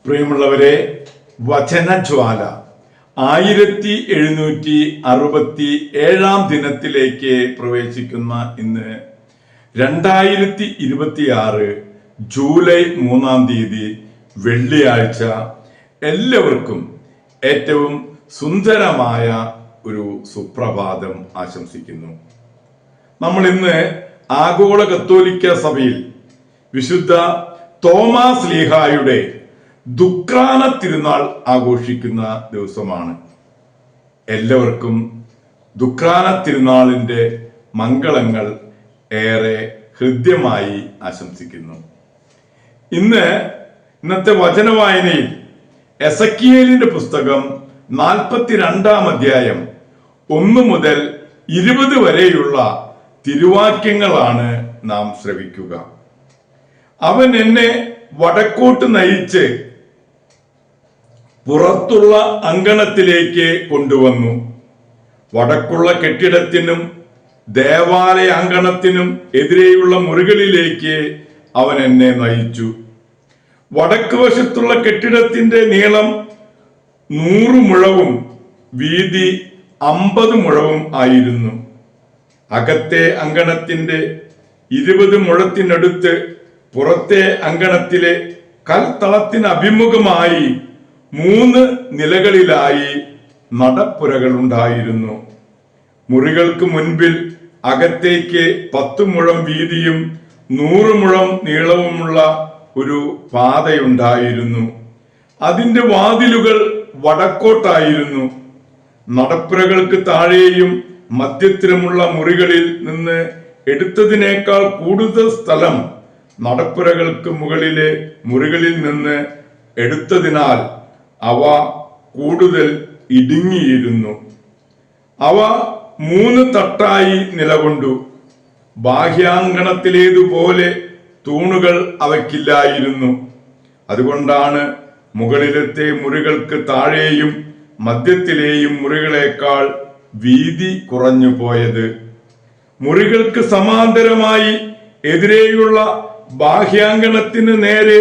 പ്രിയമുള്ളവരെ, വചനജ്വാല 1767 ദിനത്തിലേക്ക് പ്രവേശിക്കുന്ന ഇന്ന് 2026 ജൂലൈ 3 വെള്ളിയാഴ്ച എല്ലാവർക്കും ഏറ്റവും സുന്ദരമായ ഒരു സുപ്രഭാതം ആശംസിക്കുന്നു. നമ്മൾ ഇന്ന് ആഗോള കത്തോലിക്ക സഭയിൽ വിശുദ്ധ തോമാസ് ശ്ലീഹായുടെ ദുഃഖാന തിരുനാൾ ആഘോഷിക്കുന്ന ദിവസമാണ്. എല്ലാവർക്കും ദുഃഖാന തിരുനാളിന്റെ മംഗളങ്ങൾ ഏറെ ഹൃദ്യമായി ആശംസിക്കുന്നു. ഇന്നത്തെ വചനവായനയിൽ എസക്കിയേലിന്റെ പുസ്തകം 42 അധ്യായം 1 മുതൽ 20 വരെയുള്ള തിരുവാക്യങ്ങളാണ് നാം ശ്രവിക്കുക. അവൻ എന്നെ വടക്കോട്ട് നയിച്ച് പുറത്തുള്ള അങ്കണത്തിലേക്ക് കൊണ്ടുവന്നു. വടക്കുള്ള കെട്ടിടത്തിനും ദേവാലയ അങ്കണത്തിനും എതിരെയുള്ള മുറികളിലേക്ക് അവൻ എന്നെ നയിച്ചു. വടക്ക് വശത്തുള്ള കെട്ടിടത്തിന്റെ നീളം 100 മുഴവും വീതി 50 മുഴവും ആയിരുന്നു. അകത്തെ അങ്കണത്തിന്റെ 20 മുഴത്തിനടുത്ത് പുറത്തെ അങ്കണത്തിലെ കൽത്തളത്തിന് അഭിമുഖമായി 3 നിലകളിലായി നടപ്പുരകൾ ഉണ്ടായിരുന്നു. മുറികൾക്ക് മുൻപിൽ അകത്തേക്ക് 10 മുഴം വീതിയും 100 മുഴം നീളവുമുള്ള ഒരു പാതയുണ്ടായിരുന്നു. അതിന്റെ വാതിലുകൾ വടക്കോട്ടായിരുന്നു. നടപ്പുരകൾക്ക് താഴെയും മധ്യത്തിലുമുള്ള മുറികളിൽ നിന്ന് എടുത്തതിനേക്കാൾ കൂടുതൽ സ്ഥലം നടപ്പുരകൾക്ക് മുകളിലെ മുറികളിൽ നിന്ന് എടുത്തതിനാൽ അവ കൂടുതൽ ഇടുങ്ങിയിരുന്നു. അവ 3 തട്ടായി നിലകൊണ്ടു. ബാഹ്യാങ്കണത്തിലേതുപോലെ തൂണുകൾ അവയ്ക്കില്ലായിരുന്നു. അതുകൊണ്ടാണ് മുകളിലത്തെ മുറികൾക്ക് താഴെയും മധ്യത്തിലെയും മുറികളെക്കാൾ വീതി കുറഞ്ഞു പോയത്. മുറികൾക്ക് സമാന്തരമായി എതിരെയുള്ള ബാഹ്യാങ്കണത്തിന് നേരെ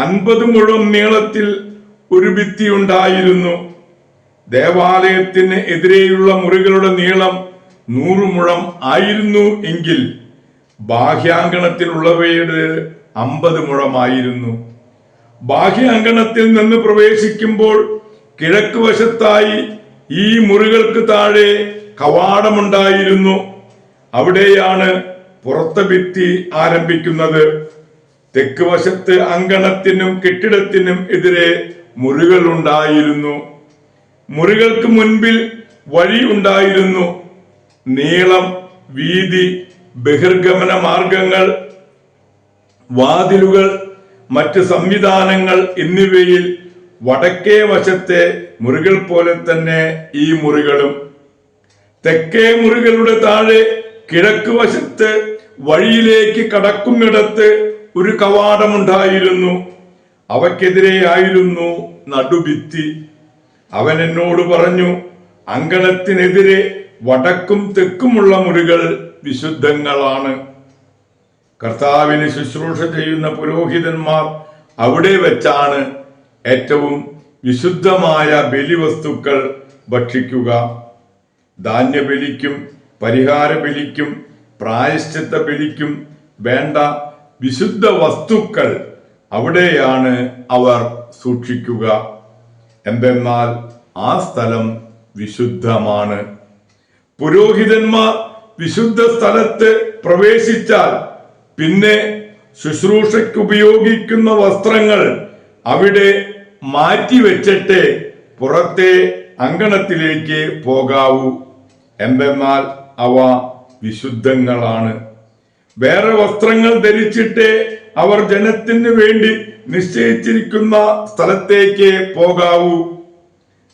50 മുഴം നീളത്തിൽ ഒരു ഭിത്തി ഉണ്ടായിരുന്നു. ദേവാലയത്തിന് എതിരെയുള്ള മുറികളുടെ നീളം 100 മുഴം ആയിരുന്നു എങ്കിൽ ബാഹ്യാങ്കണത്തിലുള്ളവയുടെ 50 മുഴമായിരുന്നു. ബാഹ്യാങ്കണത്തിൽ നിന്ന് പ്രവേശിക്കുമ്പോൾ കിഴക്ക് വശത്തായി ഈ മുറികൾക്ക് താഴെ കവാടമുണ്ടായിരുന്നു. അവിടെയാണ് പുറത്തെ ഭിത്തി ആരംഭിക്കുന്നത്. തെക്ക് വശത്ത് അങ്കണത്തിനും കെട്ടിടത്തിനും എതിരെ മുറികൾ ഉണ്ടായിരുന്നു. മുറികൾക്ക് മുൻപിൽ വഴി ഉണ്ടായിരുന്നു. നീളം, വീതി, ബഹിർഗമന മാർഗങ്ങൾ, വാതിലുകൾ, മറ്റ് സംവിധാനങ്ങൾ എന്നിവയിൽ വടക്കേ വശത്തെ മുറികൾ പോലെ തന്നെ ഈ മുറികളും. തെക്കേ മുറികളുടെ താഴെ കിഴക്ക് വശത്ത് വഴിയിലേക്ക് കടക്കുന്നിടത്ത് ഒരു കവാടമുണ്ടായിരുന്നു. അവയ്ക്കെതിരെയായിരുന്നു നടുഭിത്തി. അവൻ എന്നോട് പറഞ്ഞു, അങ്കണത്തിനെതിരെ വടക്കും തെക്കുമുള്ള മുറികൾ വിശുദ്ധങ്ങളാണ്. കർത്താവിന് ശുശ്രൂഷ ചെയ്യുന്ന പുരോഹിതന്മാർ അവിടെ വെച്ചാണ് ഏറ്റവും വിശുദ്ധമായ ബലിവസ്തുക്കൾ ഭക്ഷിക്കുക. ധാന്യബലിക്കും പരിഹാര ബലിക്കും പ്രായശ്ചിത്ത ബലിക്കും വേണ്ട വിശുദ്ധ വസ്തുക്കൾ അവിടെയാണ് അവർ സൂക്ഷിക്കുക. എന്തെന്നാൽ ആ സ്ഥലം വിശുദ്ധമാണ്. പുരോഹിതന്മാർ വിശുദ്ധ സ്ഥലത്ത് പ്രവേശിച്ചാൽ പിന്നെ ശുശ്രൂഷയ്ക്ക് ഉപയോഗിക്കുന്ന വസ്ത്രങ്ങൾ അവിടെ മാറ്റിവെച്ചിട്ട് പുറത്തെ അങ്കണത്തിലേക്ക് പോകാവൂ. എന്തെന്നാൽ അവ വിശുദ്ധങ്ങളാണ്. വേറെ വസ്ത്രങ്ങൾ ധരിച്ചിട്ട് അവർ ജനത്തിന് വേണ്ടി നിശ്ചയിച്ചിരിക്കുന്ന സ്ഥലത്തേക്ക് പോകാവൂ.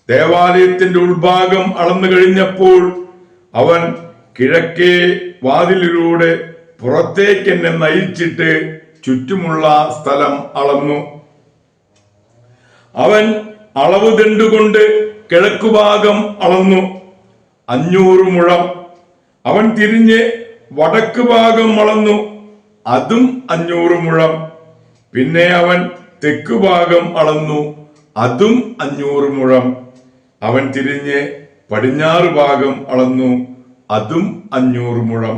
ദേവാലയത്തിന്റെ ഉൾഭാഗം അളന്നു കഴിഞ്ഞപ്പോൾ അവൻ കിഴക്കേ വാതിലിലൂടെ പുറത്തേക്ക് എന്നെ നയിച്ചിട്ട് ചുറ്റുമുള്ള സ്ഥലം അളന്നു. അവൻ അളവ് ദണ്ടുകൊണ്ട് കിഴക്കുഭാഗം അളന്നു, 500 മുഴം. അവൻ തിരിഞ്ഞ് വടക്ക് ഭാഗം അളന്നു, അതും 500 മുഴം. പിന്നെ അവൻ തെക്കുഭാഗം അളന്നു, അതും 500 മുഴം. അവൻ തിരിഞ്ഞ് പടിഞ്ഞാറ് ഭാഗം അളന്നു, അതും 500 മുഴം.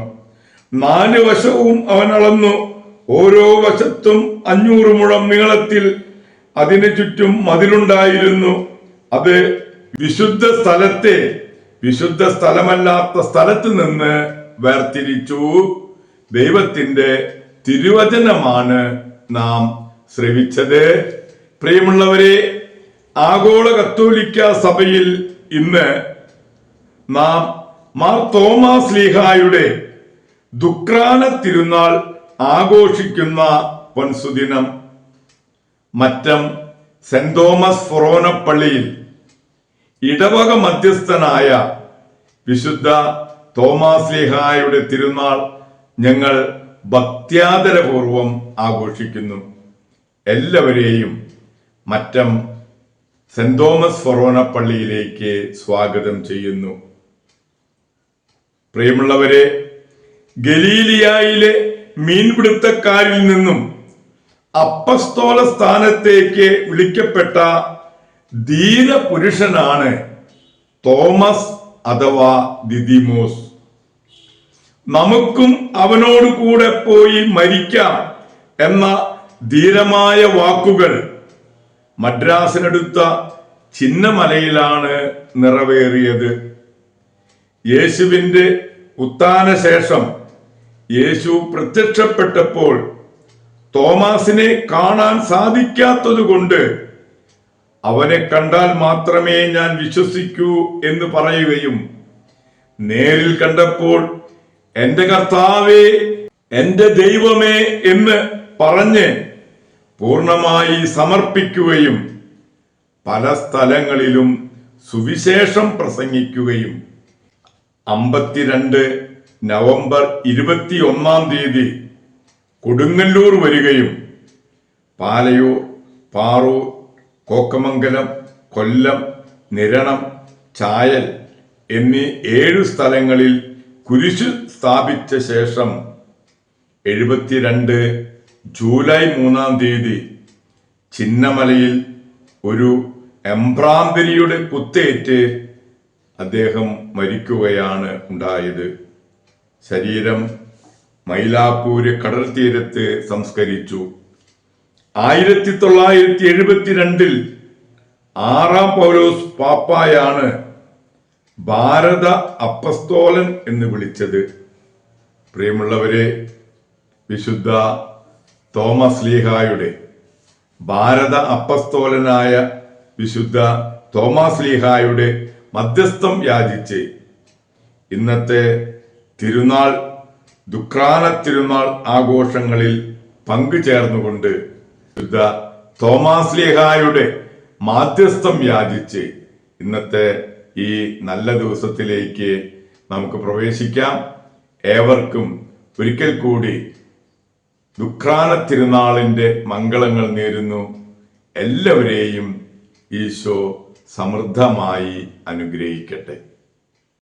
4 വശവും അവൻ അളന്നു, ഓരോ വശത്തും 500 മുഴം നീളത്തിൽ. അതിനു ചുറ്റും മതിലുണ്ടായിരുന്നു. അത് വിശുദ്ധ സ്ഥലത്തെ വിശുദ്ധ സ്ഥലമല്ലാത്ത സ്ഥലത്ത് നിന്ന് വേർതിരിച്ചു. ദൈവത്തിന്റെ തിരുവചനമാണ് നാം ശ്രവിച്ചത്. പ്രിയമുള്ളവരെ, ആഗോള കത്തോലിക്ക സഭയിൽ ഇന്ന് നാം മാർ തോമാസ് ശ്ലീഹായുടെ ദുഃഖ്രാന തിരുനാൾ ആഘോഷിക്കുന്ന പൊൻസുദിനം. മറ്റം സെന്റ് തോമസ് ഫൊറോനപ്പള്ളിയിൽ ഇടവക മധ്യസ്ഥനായ വിശുദ്ധ തോമാസ് ശ്ലീഹായുടെ തിരുനാൾ ഞങ്ങൾ ഭക്ത്യാദരപൂർവം ആഘോഷിക്കുന്നു. എല്ലാവരെയും മറ്റം സെന്റ് തോമസ് ഫൊറോനപ്പള്ളിയിലേക്ക് സ്വാഗതം ചെയ്യുന്നു. പ്രിയമുള്ളവരെ, ഗലീലിയായിലെ മീൻപിടുത്തക്കാരിൽ നിന്നും അപ്പസ്തോല സ്ഥാനത്തേക്ക് വിളിക്കപ്പെട്ട ധീരപുരുഷനാണ് തോമസ് അഥവാ ദിദിമോസ്. നമുക്കും അവനോട് കൂടെ പോയി മരിക്കാം എന്ന ധീരമായ വാക്കുകൾ മദ്രാസിനടുത്ത ചിന്നമലയിലാണ് നിറവേറിയത്. യേശുവിന്റെ ഉത്ഥാനശേഷം യേശു പ്രത്യക്ഷപ്പെട്ടപ്പോൾ തോമാസിനെ കാണാൻ സാധിക്കാത്തതുകൊണ്ട് അവനെ കണ്ടാൽ മാത്രമേ ഞാൻ വിശ്വസിക്കൂ എന്ന് പറയുകയും നേരിൽ കണ്ടപ്പോൾ എന്റെ കർത്താവേ, എന്റെ ദൈവമേ എന്ന് പറഞ്ഞ് പൂർണ്ണമായി സമർപ്പിക്കുകയും പല സ്ഥലങ്ങളിലും സുവിശേഷം പ്രസംഗിക്കുകയും 52 നവംബർ 21 കൊടുങ്ങല്ലൂർ വരികയും പാലയൂർ, പാറൂർ, കോക്കമംഗലം, കൊല്ലം, നിരണം, ചായൽ എന്നീ 7 സ്ഥലങ്ങളിൽ കുരിശു സ്ഥാപിച്ച ശേഷം 72 ജൂലൈ 3 ചിന്നമലയിൽ ഒരു എംഭ്രാന്തിരിയുടെ കുത്തേറ്റ് അദ്ദേഹം മരിക്കുകയാണ് ഉണ്ടായത്. ശരീരം മൈലാപ്പൂര് കടൽ തീരത്ത് സംസ്കരിച്ചു. 1972 6-ാം പൗലോസ് പാപ്പായാണ് ഭാരത അപ്പസ്തോലൻ എന്ന് വിളിച്ചത്. പ്രിയമുള്ളവരെ, വിശുദ്ധ തോമസ് ശ്ലീഹായുടെ ഭാരത അപ്പസ്തോലനായ വിശുദ്ധ തോമസ് ശ്ലീഹായുടെ മധ്യസ്ഥം യാചിച്ച് ഇന്നത്തെ തിരുനാൾ ദുഃഖ്രാന തിരുനാൾ ആഘോഷങ്ങളിൽ പങ്കുചേർന്നുകൊണ്ട് വിശുദ്ധ തോമസ് ശ്ലീഹായുടെ മാധ്യസ്ഥം യാചിച്ച് ഇന്നത്തെ ഈ നല്ല ദിവസത്തിലേക്ക് നമുക്ക് പ്രവേശിക്കാം. ഏവർക്കും ഒരിക്കൽ കൂടി ദുഃഖ്രാന തിരുനാളിന്റെ മംഗളങ്ങൾ നേരുന്നു. എല്ലാവരെയും ഈശോ സമൃദ്ധമായി അനുഗ്രഹിക്കട്ടെ.